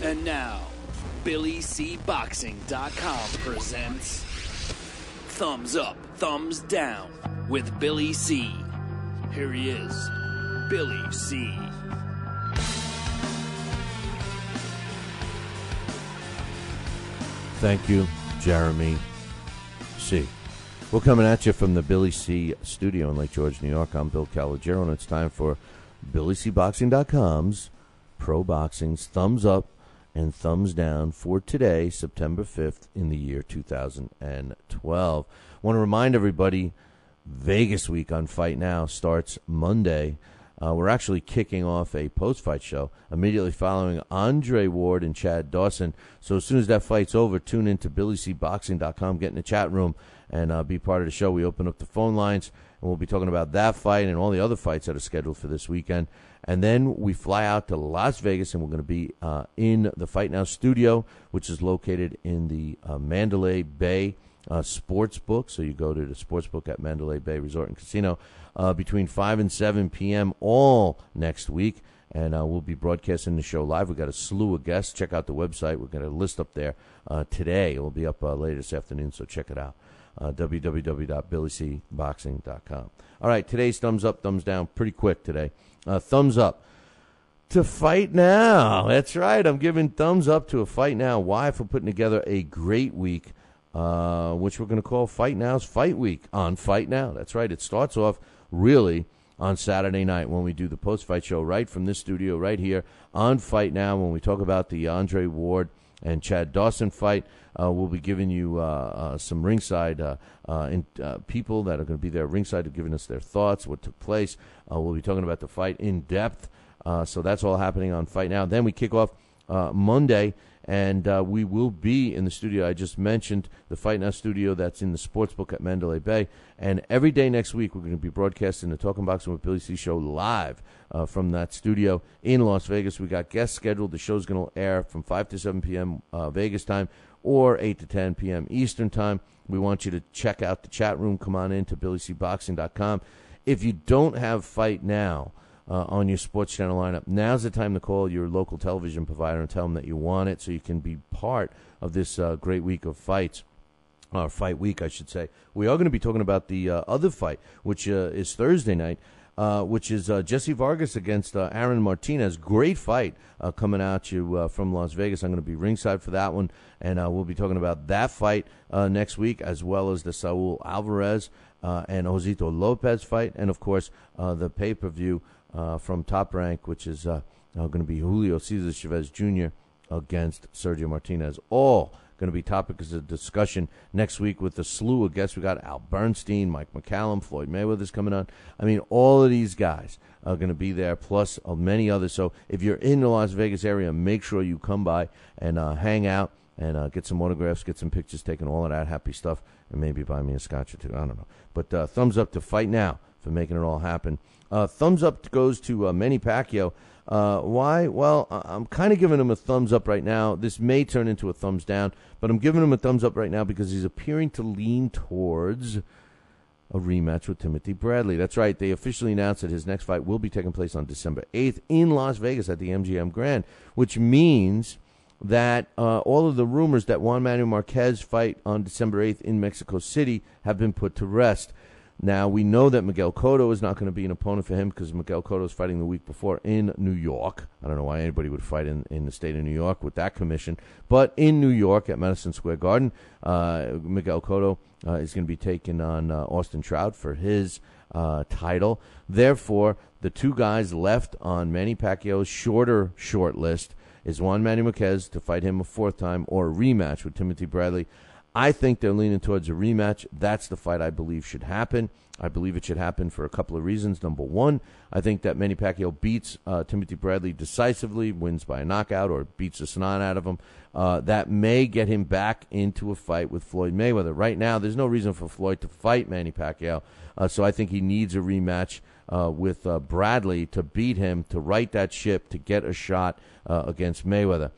And now, BillyCBoxing.com presents Thumbs Up, Thumbs Down with Billy C. Here he is, Billy C. Thank you, Jeremy C. We're coming at you from the Billy C studio in Lake George, New York. I'm Bill Calogero, and it's time for BillyCBoxing.com's Pro Boxing's Thumbs Up and Thumbs Down for today, September 5th, in the year 2012. I want to remind everybody, Vegas week on Fight Now starts Monday. We're actually kicking off a post-fight show immediately following Andre Ward and Chad Dawson. So as soon as that fight's over, tune into BillyCBoxing.com, get in the chat room, and be part of the show. We open up the phone lines, and we'll be talking about that fight and all the other fights that are scheduled for this weekend. And then we fly out to Las Vegas, and we're going to be in the Fight Now studio, which is located in the Mandalay Bay sports book. So you go to the sports book at Mandalay Bay Resort and Casino between 5 and 7 p.m. all next week. And we'll be broadcasting the show live. We've got a slew of guests. Check out the website. We've got a list up there today. It will be up later this afternoon, so check it out. www.BillyCBoxing.com. All right, today's thumbs up, thumbs down, pretty quick today. Thumbs up to Fight Now. That's right. I'm giving thumbs up to a Fight Now. Why? For putting together a great week, which we're going to call Fight Now's Fight Week on Fight Now. That's right. It starts off really on Saturday night when we do the post-fight show right from this studio right here on Fight Now when we talk about the Andre Ward and Chad Dawson fight. We'll be giving you some ringside people that are going to be there ringside, giving us their thoughts, what took place. We'll be talking about the fight in depth. So that's all happening on Fight Now. Then we kick off Monday, and we will be in the studio. I just mentioned the Fight Now studio that's in the sportsbook at Mandalay Bay. And every day next week, we're going to be broadcasting the Talking Boxing with Billy C show live from that studio in Las Vegas. We got guests scheduled. The show's going to air from 5 to 7 p.m. Vegas time or 8 to 10 p.m. Eastern time. We want you to check out the chat room. Come on in to BillyCBoxing.com. If you don't have Fight Now on your sports channel lineup, now's the time to call your local television provider and tell them that you want it so you can be part of this great week of fights. Fight week, I should say. We are going to be talking about the other fight, which is Thursday night, which is Jesse Vargas against Aaron Martinez. Great fight coming at you from Las Vegas. I'm going to be ringside for that one, and we'll be talking about that fight next week, as well as the Saul Alvarez and Josito Lopez fight, and, of course, the pay-per-view from Top Rank, which is going to be Julio Cesar Chavez Jr. against Sergio Martinez. All going to be topics of discussion next week with a slew of guests. We got Al Bernstein, Mike McCallum, Floyd Mayweather's coming on. I mean, all of these guys are going to be there, plus many others. So if you're in the Las Vegas area, make sure you come by and hang out and get some autographs, get some pictures taken, all of that happy stuff, and maybe buy me a scotch or two. I don't know. But thumbs up to Fight Now for making it all happen. Thumbs up goes to Manny Pacquiao. Why? Well, I'm kind of giving him a thumbs up right now. This may turn into a thumbs down, but I'm giving him a thumbs up right now because he's appearing to lean towards a rematch with Timothy Bradley. That's right. They officially announced that his next fight will be taking place on December 8th in Las Vegas at the MGM Grand, which means that all of the rumors that Juan Manuel Marquez fight on December 8th in Mexico City have been put to rest. Now, we know that Miguel Cotto is not going to be an opponent for him because Miguel Cotto is fighting the week before in New York. I don't know why anybody would fight in the state of New York with that commission. But in New York at Madison Square Garden, Miguel Cotto is going to be taking on Austin Trout for his title. Therefore, the two guys left on Manny Pacquiao's short list is Juan Manuel Marquez to fight him a fourth time or a rematch with Timothy Bradley. I think they're leaning towards a rematch. That's the fight I believe should happen. I believe it should happen for a couple of reasons. Number one, I think that Manny Pacquiao beats Timothy Bradley decisively, wins by a knockout, or beats the snot out of him. That may get him back into a fight with Floyd Mayweather. Right now, there's no reason for Floyd to fight Manny Pacquiao, so I think he needs a rematch with Bradley to beat him, to right that ship, to get a shot against Mayweather.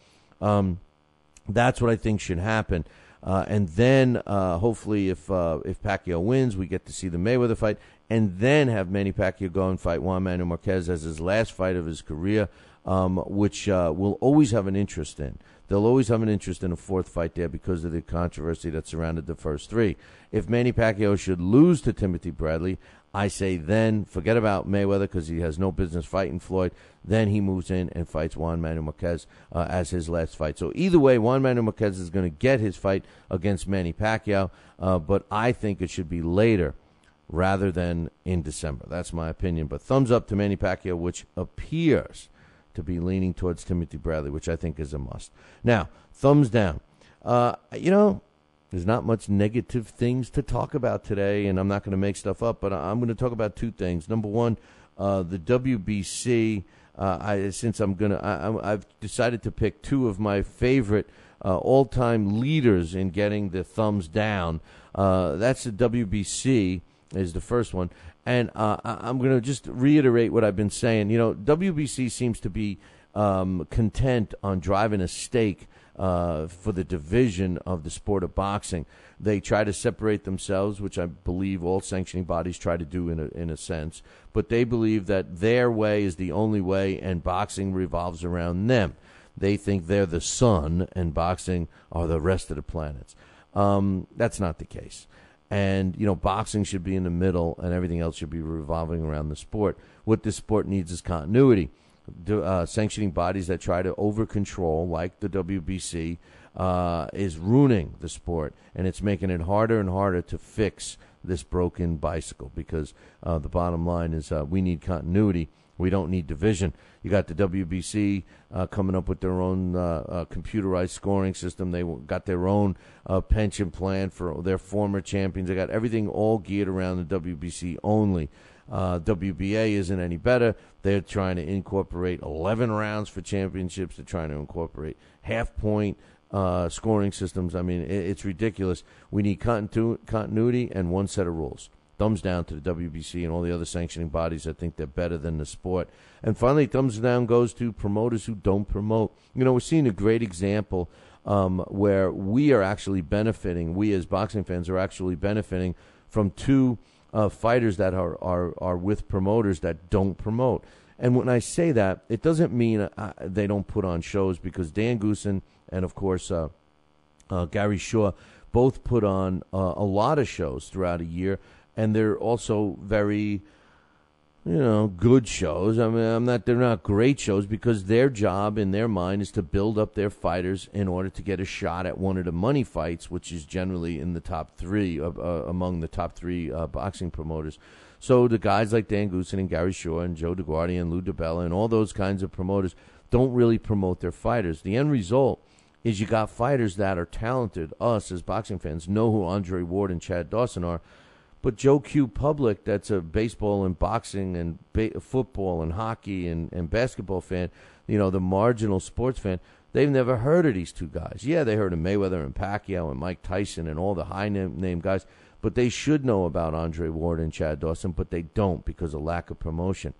That's what I think should happen. And then hopefully if Pacquiao wins, we get to see the Mayweather fight, and then have Manny Pacquiao go and fight Juan Manuel Marquez as his last fight of his career which will always have an interest in. They'll always have an interest in a fourth fight there because of the controversy that surrounded the first three. If Manny Pacquiao should lose to Timothy Bradley, I say then forget about Mayweather because he has no business fighting Floyd. Then he moves in and fights Juan Manuel Marquez as his last fight. So either way, Juan Manuel Marquez is going to get his fight against Manny Pacquiao, but I think it should be later rather than in December. That's my opinion. But thumbs up to Manny Pacquiao, which appears to be leaning towards Timothy Bradley, which I think is a must. Now, thumbs down. There's not much negative things to talk about today, and I'm not going to make stuff up, but I'm going to talk about two things. Number one, the WBC. I've decided to pick two of my favorite all-time leaders in getting the thumbs down. That's the WBC is the first one. And I'm going to just reiterate what I've been saying. WBC seems to be content on driving a stake for the division of the sport of boxing. They try to separate themselves, which I believe all sanctioning bodies try to do in a sense. But they believe that their way is the only way, and boxing revolves around them. They think they're the sun, and boxing are the rest of the planets. That's not the case. And, boxing should be in the middle and everything else should be revolving around the sport. What this sport needs is continuity. Sanctioning bodies that try to over-control, like the WBC, is ruining the sport. And it's making it harder and harder to fix this broken bicycle because the bottom line is we need continuity. We don't need division. You got the WBC coming up with their own computerized scoring system. They got their own pension plan for their former champions. They got everything all geared around the WBC only. WBA isn't any better. They're trying to incorporate 11 rounds for championships. They're trying to incorporate half-point scoring systems. I mean, it's ridiculous. We need continuity and one set of rules. Thumbs down to the WBC and all the other sanctioning bodies that think they're better than the sport. And finally, thumbs down goes to promoters who don't promote. We're seeing a great example where we are actually benefiting. We as boxing fans are actually benefiting from two fighters that are with promoters that don't promote. And when I say that, it doesn't mean they don't put on shows, because Dan Goosen and, of course, Gary Shaw both put on a lot of shows throughout a year. And they're also very, good shows. I mean, they're not great shows, because their job in their mind is to build up their fighters in order to get a shot at one of the money fights, which is generally in the top three, among the top three boxing promoters. So the guys like Dan Goosen and Gary Shaw and Joe DeGuardia and Lou DiBella and all those kinds of promoters don't really promote their fighters. The end result is you got fighters that are talented. Us as boxing fans know who Andre Ward and Chad Dawson are. But Joe Q public, that's a baseball and boxing and football and hockey and basketball fan, the marginal sports fan, they've never heard of these two guys. Yeah, they heard of Mayweather and Pacquiao and Mike Tyson and all the high-name guys, but they should know about Andre Ward and Chad Dawson, but they don't because of lack of promotion.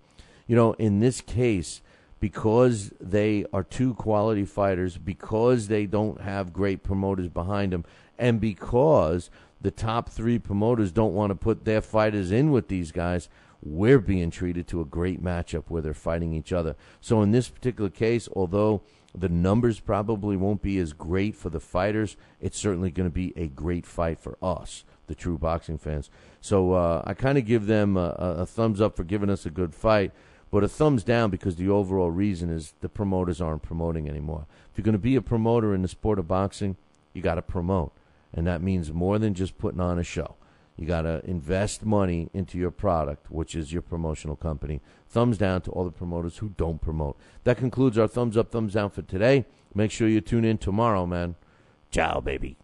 In this case, because they are two quality fighters, because they don't have great promoters behind them, and because the top three promoters don't want to put their fighters in with these guys, we're being treated to a great matchup where they're fighting each other. So in this particular case, although the numbers probably won't be as great for the fighters, it's certainly going to be a great fight for us, the true boxing fans. So I kind of give them a thumbs up for giving us a good fight, but a thumbs down because the overall reason is the promoters aren't promoting anymore. If you're going to be a promoter in the sport of boxing, you got to promote. And that means more than just putting on a show. You got to invest money into your product, which is your promotional company. Thumbs down to all the promoters who don't promote. That concludes our thumbs up, thumbs down for today. Make sure you tune in tomorrow, man. Ciao, baby.